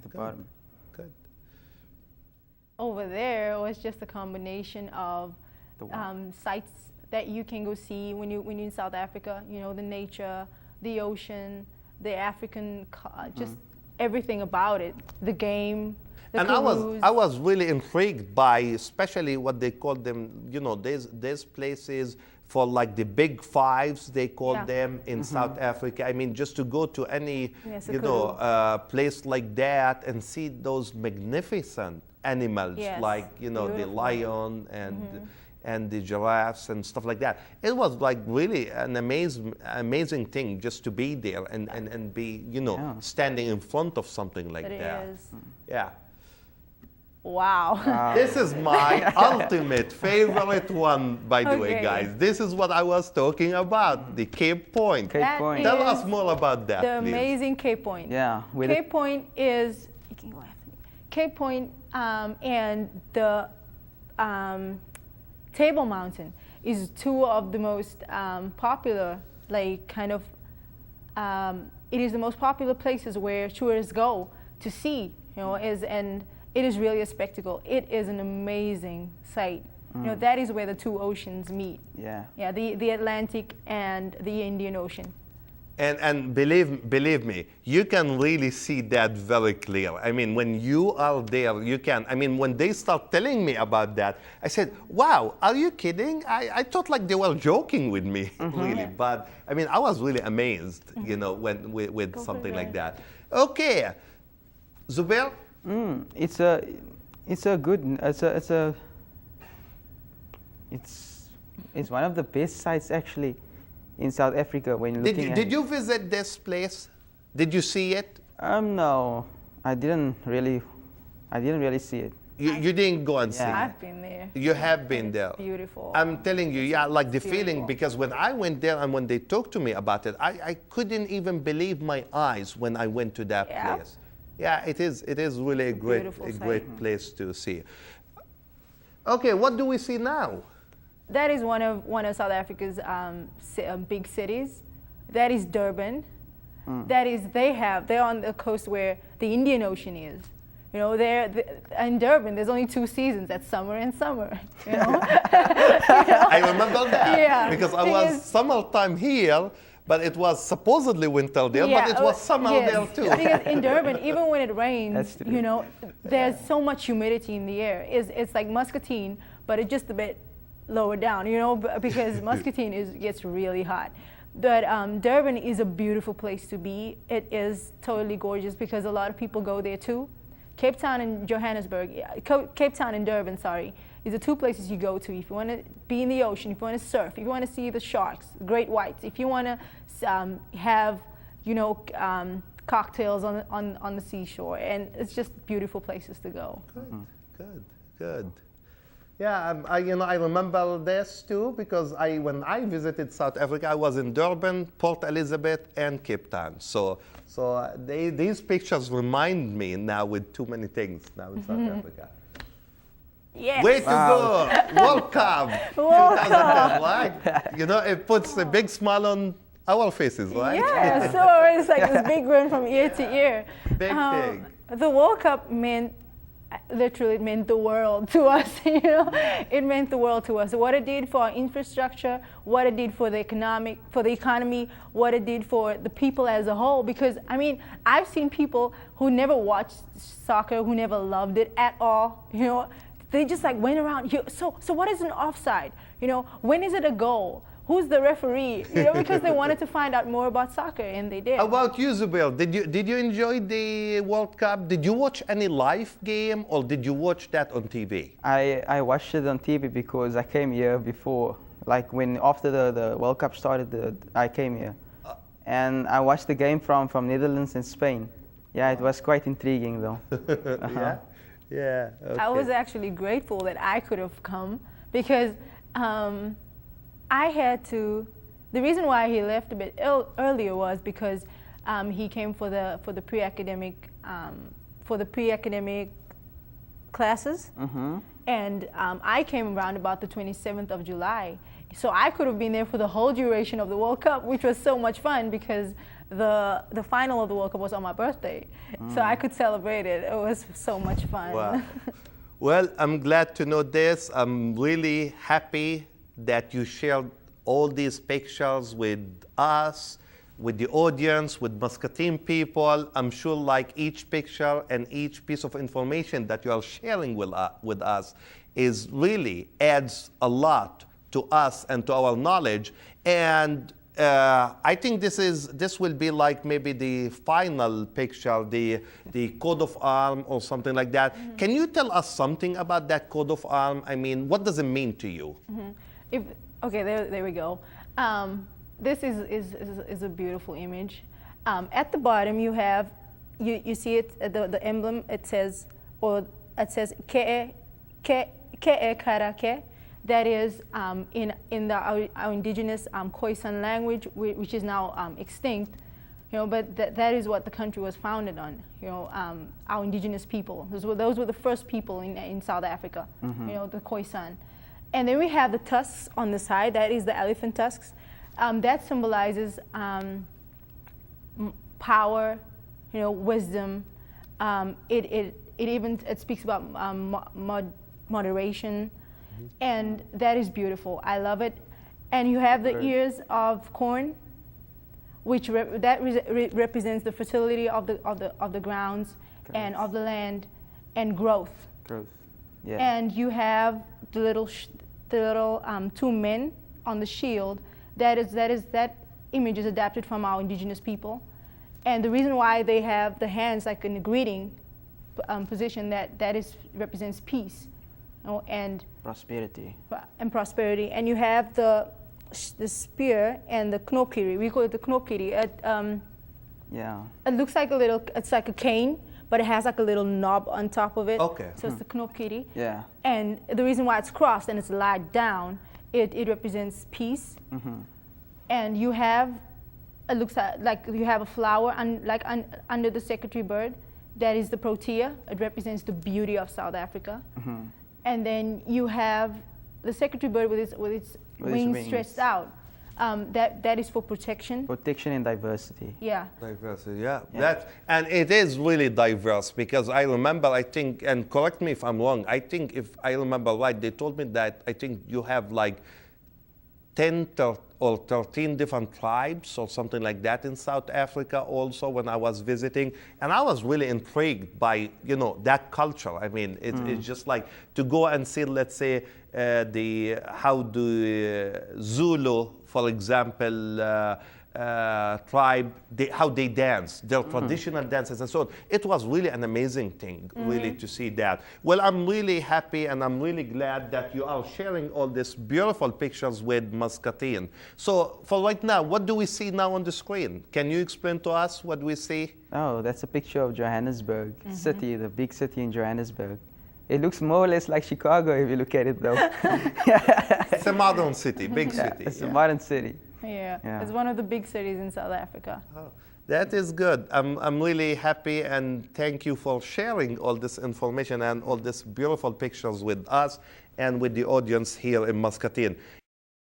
the Good. bottom. Good. Over there was just a combination of The what? sites that you can go see when you're in South Africa. You know, the nature, the ocean, the African, just everything about it. The game, the And cruise. I was really intrigued by especially what they call them, you know, there's places for like the big fives, they call Yeah. them in South Africa. I mean, just to go to any, Yes, you know, place like that and see those magnificent animals, Yes, like, you know, the beautiful. lion and the giraffes and stuff like that. It was like really an amazing thing just to be there and be, you know, Yeah. standing in front of something like It that. is. Yeah. Wow. This is my ultimate favorite one, by the way, Okay. guys. This is what I was talking about, the Cape Point. Cape That Point. Tell is us more about that, the please. amazing Cape Point. Yeah. With Cape Point is, you can go after me. Cape Point and the Table Mountain is two of the most popular, like kind of, it is the most popular places where tourists go to see, you know, and it is really a spectacle. It is an amazing sight. You know, that is where the two oceans meet. Yeah. Yeah, the Atlantic and the Indian Ocean. And believe me, you can really see that very clear. I mean, when you are there, you can. I mean, when they start telling me about that, I said, wow, are you kidding? I thought like they were joking with me, really. Yeah. But I mean, I was really amazed, you know, when with Go for something like it. that. Okay, Zubair? It's one of the best sites actually in South Africa when looking at Did it. you visit this place? Did you see it? No, I didn't really see it. You didn't go and see Yeah. it. I've been there. You have been there. Beautiful. I'm telling you, yeah, like the feeling, beautiful. because when I went there and when they talked to me about it, I couldn't even believe my eyes when I went to that Yeah. place. Yeah, it is really a beautiful great sight. place to see. Okay, what do we see now? That is one of South Africa's big cities. That is Durban. That is they're on the coast where the Indian Ocean is. You know, in Durban, there's only two seasons. That's summer and summer. You know? I remember that Yeah, because I was because- summertime here, but it was supposedly winter there, but it was summer yes, there too. Because in Durban, even when it rains, That's true. you know, there's so much humidity in the air. It's like Muscatine, but it's just a bit lower down, you know, because Muscatine gets really hot. But Durban is a beautiful place to be. It is totally gorgeous because a lot of people go there too. Cape Town and Johannesburg, Cape Town and Durban, sorry, is the two places you go to if you want to be in the ocean, if you want to surf, if you want to see the sharks, great whites, if you want to have, you know, cocktails on the seashore, and it's just beautiful places to go. Good. Yeah, I remember this too because when I visited South Africa, I was in Durban, Port Elizabeth, and Cape Town. So these pictures remind me now with too many things now in South Africa. Yes. Way to go! World Cup World 2010, right? You know, it puts a big smile on our faces, right? Yeah, so it's like this big grin from ear to ear. Big thing. The World Cup literally meant the world to us, you know. It meant the world to us. What it did for our infrastructure, what it did for the economy, what it did for the people as a whole. Because I mean, I've seen people who never watched soccer, who never loved it at all, you know. They just like went around. So what is an offside? You know, when is it a goal? Who's the referee? You know, because they wanted to find out more about soccer, and they did. How about you, Zubair? Did you enjoy the World Cup? Did you watch any live game, or did you watch that on TV? I watched it on TV because I came here before, like after the World Cup started, I came here, and I watched the game from Netherlands and Spain. Yeah, it was quite intriguing though. Yeah. Okay. I was actually grateful that I could have come because I had to. The reason why he left a bit earlier was because he came for the pre-academic classes, and I came around about the 27th of July. So I could have been there for the whole duration of the World Cup, which was so much fun because the final of the World Cup was on my birthday, so I could celebrate it. It was so much fun. Wow. Well, I'm glad to know this. I'm really happy that you shared all these pictures with us, with the audience, with Muscatine people. I'm sure like each picture and each piece of information that you are sharing with us is really adds a lot to us and to our knowledge. And I think this will be like maybe the final picture, the coat of arms or something like that. Can you tell us something about that coat of arms? I mean, what does it mean to you? Okay, there we go. This is a beautiful image. At the bottom, you have you see it the emblem. It says Ke'e Karake. That is in our indigenous Khoisan language, which is now extinct. You know, but that is what the country was founded on. You know, our indigenous people. Those were the first people in South Africa. You know, the Khoisan. And then we have the tusks on the side. That is the elephant tusks. That symbolizes power, you know, wisdom. It speaks about moderation, and that is beautiful. I love it. And you have the ears of corn, which represents the fertility of the grounds and of the land, and growth. Yeah. And you have the little two men on the shield. That image is adapted from our indigenous people, and the reason why they have the hands like in the greeting position represents peace, you know, and prosperity. And you have the spear and the knopkiri. We call it the knopkiri. Yeah. It looks like it's like a cane, but it has like a little knob on top of it. Okay. So it's the knopkiri. Yeah. And the reason why it's crossed and it's laid down, it represents peace. And you have, it looks like you have a flower under the secretary bird. That is the protea. It represents the beauty of South Africa. And then you have the secretary bird with its wings stretched out. That is for protection. Protection and diversity. Yeah. Diversity, yeah. And it is really diverse, because I remember, I think, and correct me if I'm wrong, I think if I remember right, they told me that I think you have like 10 or 13 different tribes or something like that in South Africa also when I was visiting. And I was really intrigued by, you know, that culture. I mean, it's just like to go and see, let's say, how the Zulu, for example, tribe, how they dance, their traditional dances and so on. It was really an amazing thing, really, to see that. Well, I'm really happy and I'm really glad that you are sharing all these beautiful pictures with Muscatine. So for right now, what do we see now on the screen? Can you explain to us what we see? Oh, that's a picture of Johannesburg city, the big city in Johannesburg. It looks more or less like Chicago if you look at it, though. It's a modern city, big city. It's a modern city. Yeah, it's one of the big cities in South Africa. Oh, that is good. I'm really happy, and thank you for sharing all this information and all these beautiful pictures with us and with the audience here in Muscatine.